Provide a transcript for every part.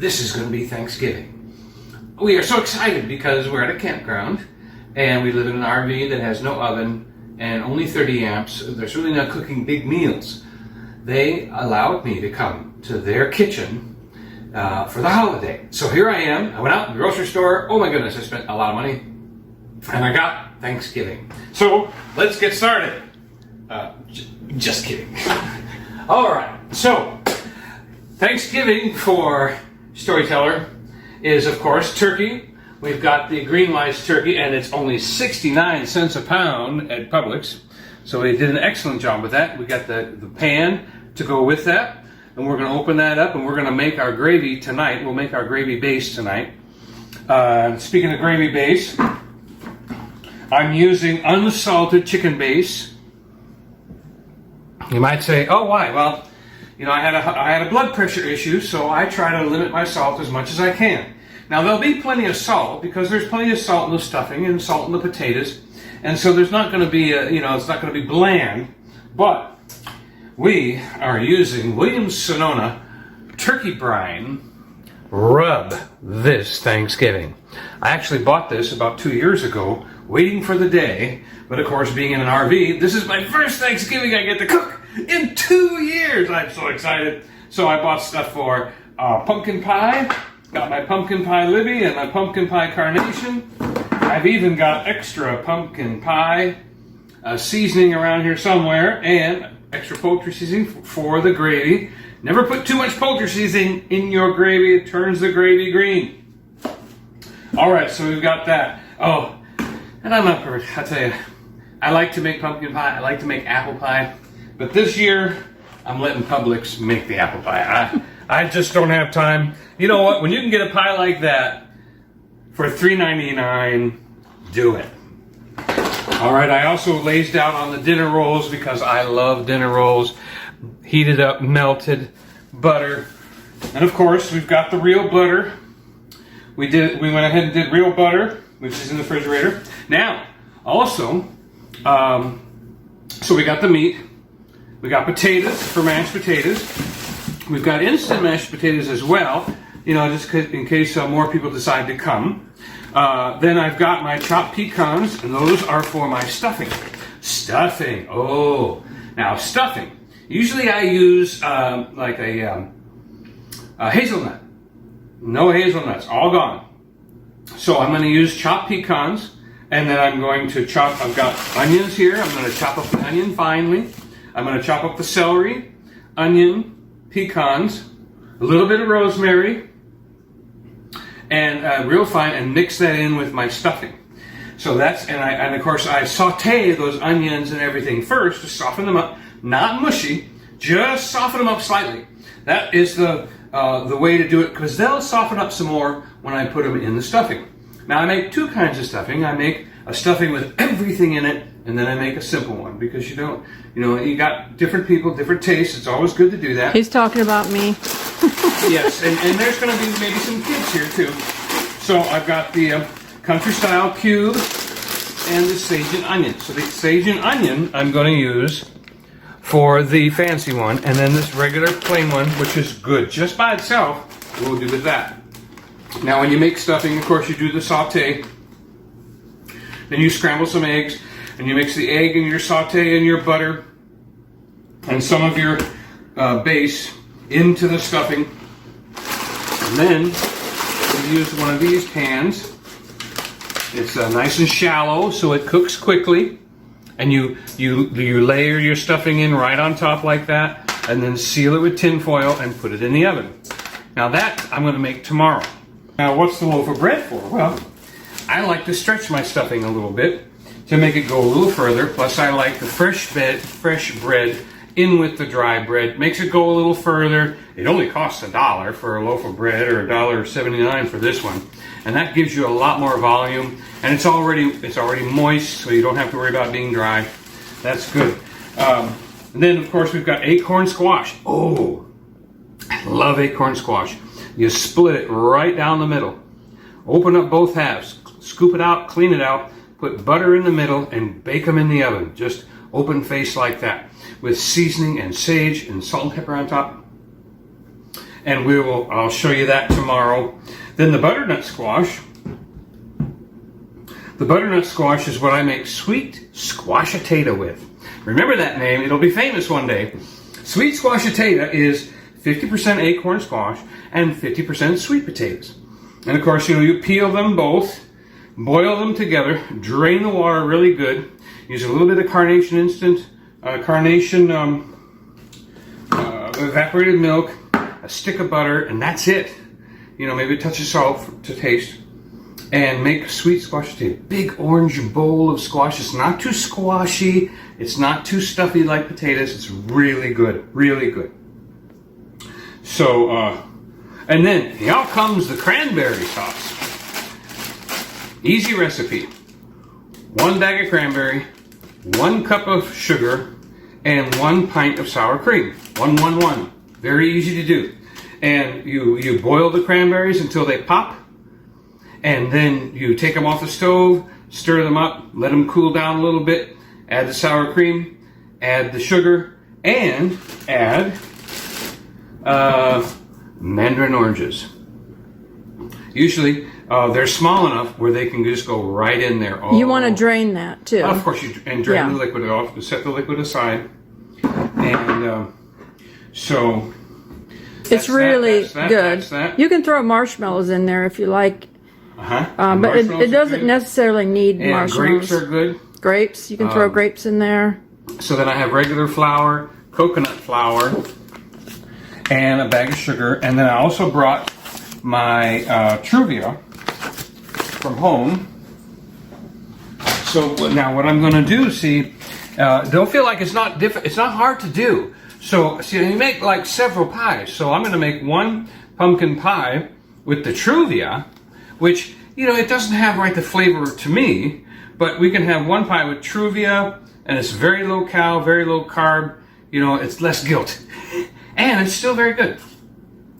this is going to be Thanksgiving. We are so excited because we're at a campground and we live in an RV that has no oven and only 30 amps. They're certainly not cooking big meals. They allowed me to come to their kitchen for the holiday. So here I am. I went out to the grocery store. Oh my goodness, I spent a lot of money. And I got Thanksgiving. So let's get started. Just kidding. All right. So Thanksgiving for Storyteller is, of course, turkey. We've got the green lice turkey, and it's only 69 cents a pound at Publix. So they did an excellent job with that. We got the pan to go with that, and we're going to open that up, and we're going to make our gravy tonight. We'll make our gravy base tonight. Speaking of gravy base, I'm using unsalted chicken base. You might say, oh, why? Well, you know, I had a blood pressure issue, so I try to limit my salt as much as I can. Now, there'll be plenty of salt because there's plenty of salt in the stuffing and salt in the potatoes. And so there's not going to be, it's not going to be bland. But we are using Williams-Sonoma turkey brine rub this Thanksgiving. I actually bought this about 2 years ago, waiting for the day. But of course, being in an RV, this is my first Thanksgiving I get to cook in 2 years. I'm so excited. So I bought stuff for pumpkin pie. Got my pumpkin pie Libby and my pumpkin pie carnation. I've even got extra pumpkin pie seasoning around here somewhere, and extra poultry seasoning for the gravy. Never put too much poultry seasoning in your gravy. It turns the gravy green. All right, so we've got that. Oh, and I'm not perfect. I tell you, I like to make pumpkin pie. I like to make apple pie. But this year, I'm letting Publix make the apple pie. I just don't have time. You know what? When you can get a pie like that for $3.99, do it. All right, I also lazed out on the dinner rolls because I love dinner rolls. Heated up, melted butter. And of course, we've got the real butter. We went ahead and did real butter, which is in the refrigerator. Now, also, so we got the meat. We got potatoes for mashed potatoes. We've got instant mashed potatoes as well, you know, just in case more people decide to come. Then I've got my chopped pecans, and those are for my stuffing. Stuffing, oh. Now, stuffing. Usually I use like a hazelnut. No hazelnuts, all gone. So I'm going to use chopped pecans, and then I'm going to chop, I've got onions here. I'm going to chop up the onion finely. I'm going to chop up the celery, onion, pecans, a little bit of rosemary, and real fine, and mix that in with my stuffing. So that's, and of course I saute those onions and everything first to soften them up, not mushy, just soften them up slightly. That is the way to do it, because they'll soften up some more when I put them in the stuffing. Now I make two kinds of stuffing. I make a stuffing with everything in it, and then I make a simple one, because you got different people, different tastes. It's always good to do that. He's talking about me. Yes, and there's going to be maybe some kids here too. So I've got the country style cube and the sage and onion. So the sage and onion I'm going to use for the fancy one, and then this regular plain one, which is good just by itself, we'll do with that. Now when you make stuffing, of course, you do the saute. Then you scramble some eggs, and you mix the egg and your saute and your butter and some of your base into the stuffing. And then you use one of these pans. It's nice and shallow, so it cooks quickly. And you layer your stuffing in right on top like that, and then seal it with tin foil and put it in the oven. Now that I'm going to make tomorrow. Now what's the loaf of bread for? Well, I like to stretch my stuffing a little bit to make it go a little further. Plus I like the fresh bread in with the dry bread. Makes it go a little further. It only costs $1 for a loaf of bread, or $1.79 for this one. And that gives you a lot more volume. And it's already moist, so you don't have to worry about being dry. That's good. And then of course we've got acorn squash. Oh, I love acorn squash. You split it right down the middle. Open up both halves. Scoop it out, clean it out, put butter in the middle, and bake them in the oven. Just open face like that, with seasoning and sage and salt and pepper on top. and I'll show you that tomorrow. Then the butternut squash. The butternut squash is what I make sweet squash-a-tater with. Remember that name, it'll be famous one day. Sweet squash-a-tater is 50% acorn squash and 50% sweet potatoes. And of course, you peel them both, boil them together, drain the water really good, use a little bit of carnation evaporated milk, a stick of butter, and that's it. Maybe a touch of salt to taste. And make sweet squash potato. Big orange bowl of squash. It's not too squashy. It's not too stuffy like potatoes. It's really good. Really good. So, and then here comes the cranberry sauce. Easy recipe. 1 bag of cranberry, 1 cup of sugar, and 1 pint of sour cream. 1-1-1. Very easy to do. And you boil the cranberries until they pop. And then you take them off the stove, stir them up, let them cool down a little bit, add the sour cream, add the sugar, and add mandarin oranges. Usually, they're small enough where they can just go right in there. You want to drain that, too. Of course, drain the liquid off, set the liquid aside. And so... It's really good. You can throw marshmallows in there if you like. But it doesn't necessarily need marshmallows. Grapes are good. Grapes, you can throw grapes in there. So then I have regular flour, coconut flour, and a bag of sugar. And then I also brought my Truvia from home. So now what I'm going to do, don't feel like it's not hard to do. So you make like several pies. So I'm going to make 1 pumpkin pie with the Truvia, which, it doesn't have the flavor to me, but we can have 1 pie with Truvia, and it's very low cal, very low carb, it's less guilt. And it's still very good.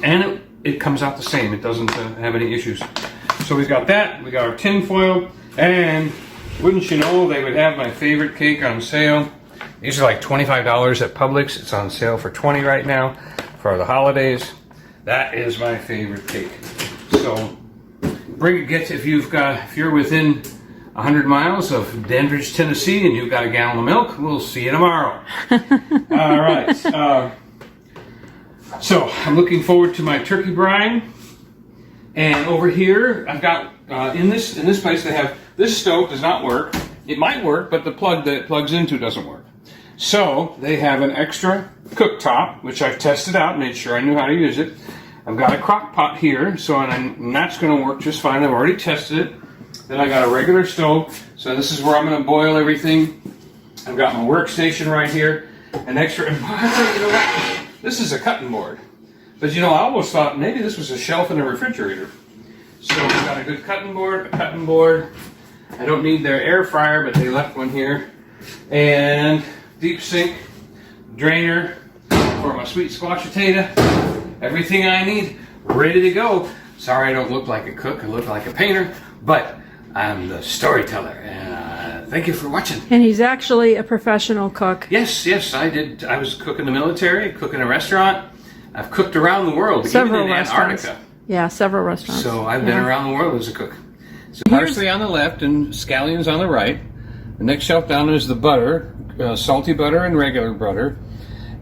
And it comes out the same. It doesn't have any issues. So we've got that, we got our tin foil, and wouldn't you know, they would have my favorite cake on sale. These are like $25 at Publix. It's on sale for $20 right now for the holidays. That is my favorite cake. So if you're within 100 miles of Dandridge, Tennessee, and you've got a gallon of milk, we'll see you tomorrow. All right. So I'm looking forward to my turkey brine. And over here, I've got in this place they have this stove does not work. It might work, but the plug that it plugs into doesn't work. So they have an extra cooktop, which I've tested out, made sure I knew how to use it. I've got a crock pot here, and that's going to work just fine. I've already tested it. Then I got a regular stove, so this is where I'm going to boil everything. I've got my workstation right here, an extra. And this is a cutting board, but I almost thought maybe this was a shelf in a refrigerator. So we've got a good cutting board, I don't need their air fryer, but they left one here, and deep sink, drainer for my sweet squash potato. Everything I need, ready to go. Sorry I don't look like a cook, I look like a painter, but I'm the storyteller, and thank you for watching. And he's actually a professional cook. Yes, I did. I was cooking in the military, cooking in a restaurant. I've cooked around the world, Several even in restaurants. Antarctica. Yeah, several restaurants. So I've been around the world as a cook. So parsley on the left and scallions on the right. The next shelf down is the butter, salty butter and regular butter.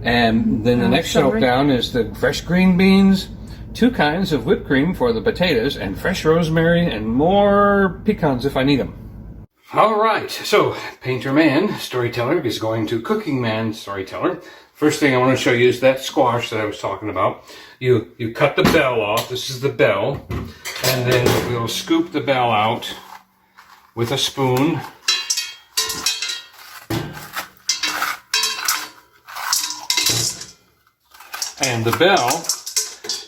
And then the next shelf down is the fresh green beans, 2 kinds of whipped cream for the potatoes, and fresh rosemary and more pecans if I need them. All right, so Painter Man, Storyteller, is going to Cooking Man, Storyteller. First thing I want to show you is that squash that I was talking about. You cut the bell off. This is the bell. And then we'll scoop the bell out with a spoon. And the bell,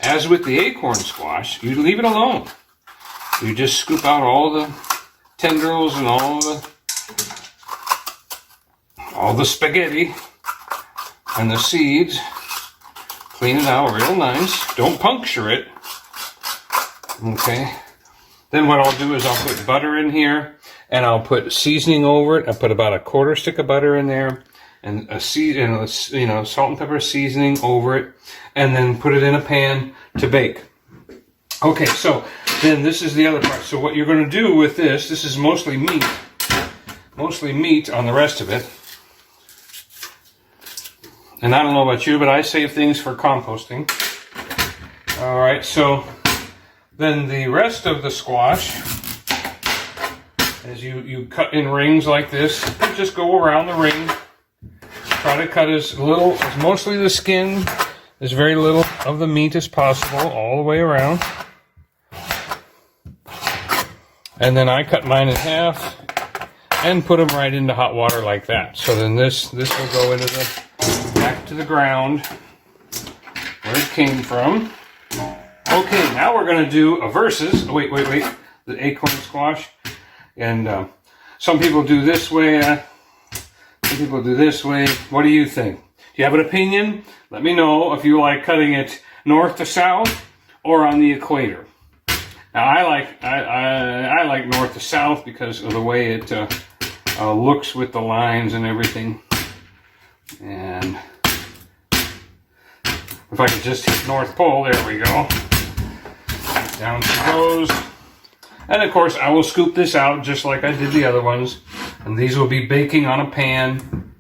as with the acorn squash, you leave it alone. You just scoop out all the tendrils and all the spaghetti and the seeds. Clean it out real nice. Don't puncture it. Okay. Then what I'll do is I'll put butter in here, and I'll put seasoning over it. I put about a 1/4 stick of butter in there, and salt and pepper seasoning over it, and then put it in a pan to bake. Okay, so then this is the other part. So what you're going to do with this is mostly meat on the rest of it. And I don't know about you, but I save things for composting. All right, so then the rest of the squash, as you cut in rings like this, you just go around the ring. Try to cut as mostly the skin, as very little of the meat as possible, all the way around. And then I cut mine in half and put them right into hot water like that. So then this will go into back to the ground where it came from. Okay, now we're going to do a versus. Oh, wait. The acorn squash. And some people do this way. Some people do this way. What do you think? Do you have an opinion? Let me know if you like cutting it north to south or on the equator. Now I like north to south because of the way it looks with the lines and everything. And if I could just hit North Pole, there we go. Down she goes. And of course I will scoop this out just like I did the other ones. And these will be baking on a pan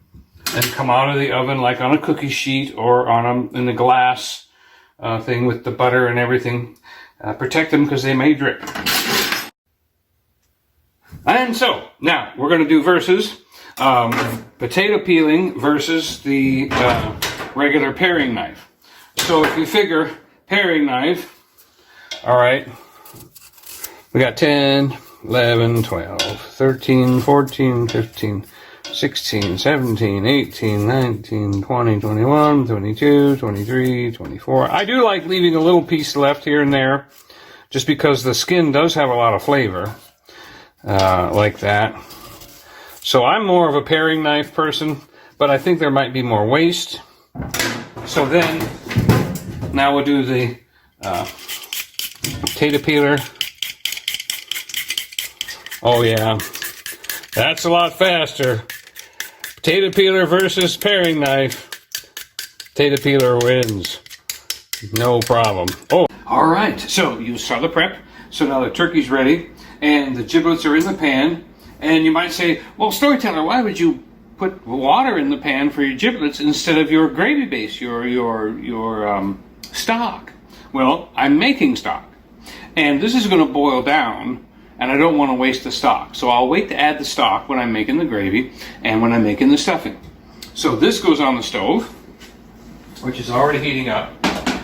and come out of the oven like on a cookie sheet or in the glass thing with the butter and everything. Protect them because they may drip. And so, now we're going to do versus potato peeling versus the regular paring knife. So if you figure paring knife, all right, we got 10, 11, 12, 13, 14, 15, 16, 17, 18, 19, 20, 21, 22, 23, 24. I do like leaving a little piece left here and there, just because the skin does have a lot of flavor, like that. So I'm more of a paring knife person, but I think there might be more waste. So then, now we'll do the potato peeler. Oh yeah, that's a lot faster. Potato peeler versus paring knife. Potato peeler wins. No problem. Oh, all right. So you saw the prep. So now the turkey's ready and the giblets are in the pan. And you might say, well, storyteller, why would you put water in the pan for your giblets instead of your gravy base, your stock? Well, I'm making stock. And this is going to boil down. And I don't want to waste the stock. So I'll wait to add the stock when I'm making the gravy and when I'm making the stuffing. So this goes on the stove, which is already heating up.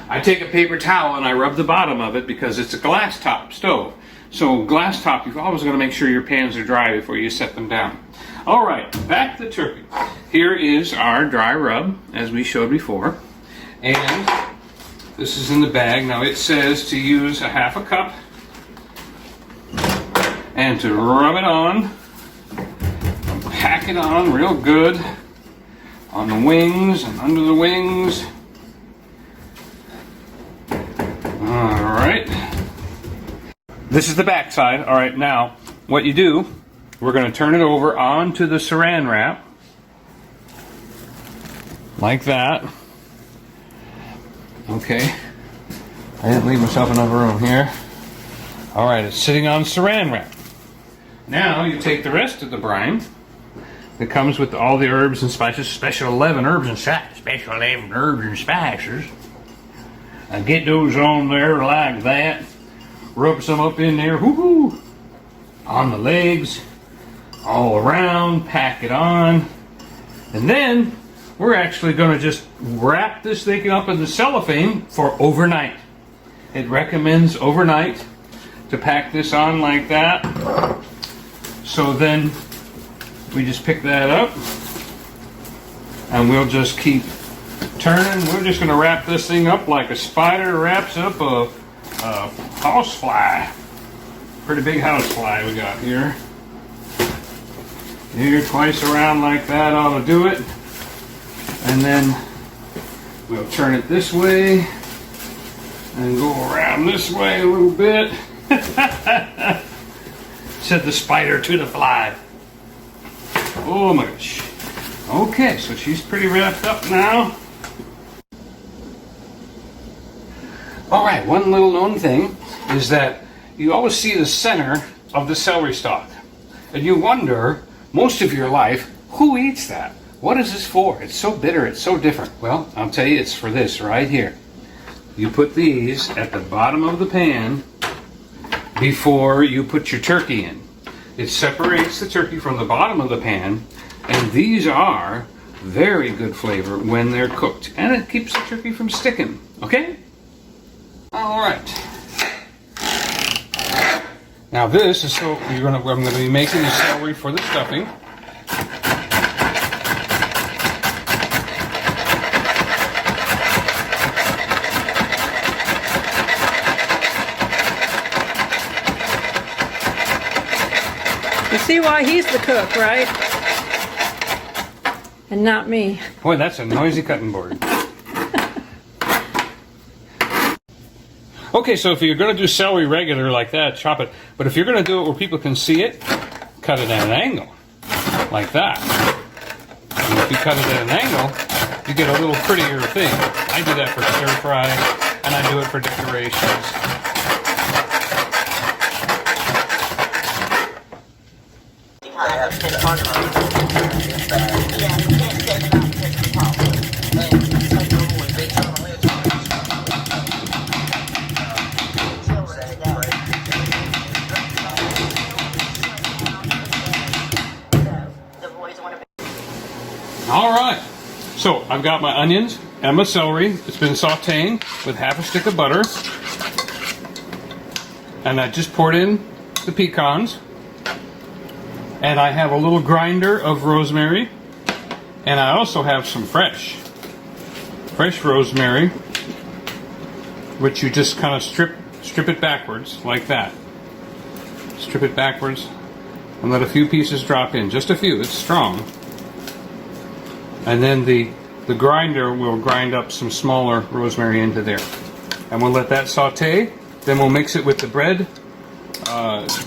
I take a paper towel and I rub the bottom of it because it's a glass top stove. So glass top, you've always got to make sure your pans are dry before you set them down. All right, back to the turkey. Here is our dry rub, as we showed before. And this is in the bag. Now it says to use a half a cup and to rub it on, pack it on real good on the wings and under the wings. All right. This is the back side. All right, now what you do, we're going to turn it over onto the saran wrap like that. Okay. I didn't leave myself enough room here. All right, it's sitting on saran wrap. Now you take the rest of the brine that comes with all the herbs and spices, special 11 herbs and spices. And get those on there like that. Rub some up in there, whoo-hoo, on the legs, all around, pack it on. And then we're actually going to just wrap this thing up in the cellophane for overnight. It recommends overnight to pack this on like that. So then we just pick that up and we'll just keep turning. We're just going to wrap this thing up like a spider wraps up a housefly. Pretty big housefly we got here. Here, twice around like that ought to do it. And then we'll turn it this way and go around this way a little bit. Said the spider to the fly. Oh my gosh. Okay, so she's pretty wrapped up now. All right, one little known thing is that you always see the center of the celery stalk. And you wonder, most of your life, who eats that? What is this for? It's so bitter, it's so different. Well, I'll tell you, it's for this right here. You put these at the bottom of the pan before you put your turkey in. It separates the turkey from the bottom of the pan, and these are very good flavor when they're cooked. And it keeps the turkey from sticking, okay? All right. Now this is so I'm going to be making the celery for the stuffing. You see why he's the cook, right? And not me. Boy, that's a noisy cutting board. Okay, so if you're going to do celery regular like that, chop it. But if you're going to do it where people can see it, cut it at an angle, like that. And if you cut it at an angle, you get a little prettier thing. I do that for stir fry, and I do it for decorations. All right, so I've got my onions and my celery. It's been sauteing with half a stick of butter. And I just poured in the pecans. And I have a little grinder of rosemary. And I also have some fresh rosemary, which you just kind of strip it backwards like that. Strip it backwards and let a few pieces drop in, just a few, it's strong. And then the grinder will grind up some smaller rosemary into there. And we'll let that saute. Then we'll mix it with the bread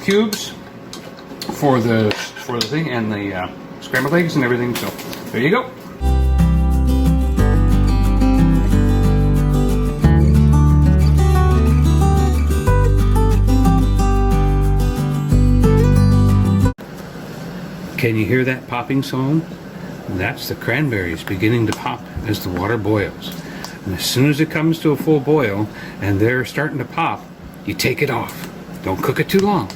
cubes for the thing and the scrambled eggs and everything. So there you go. Can you hear that popping song? That's the cranberries beginning to pop as the water boils. And as soon as it comes to a full boil and they're starting to pop, you take it off. Don't cook it too long.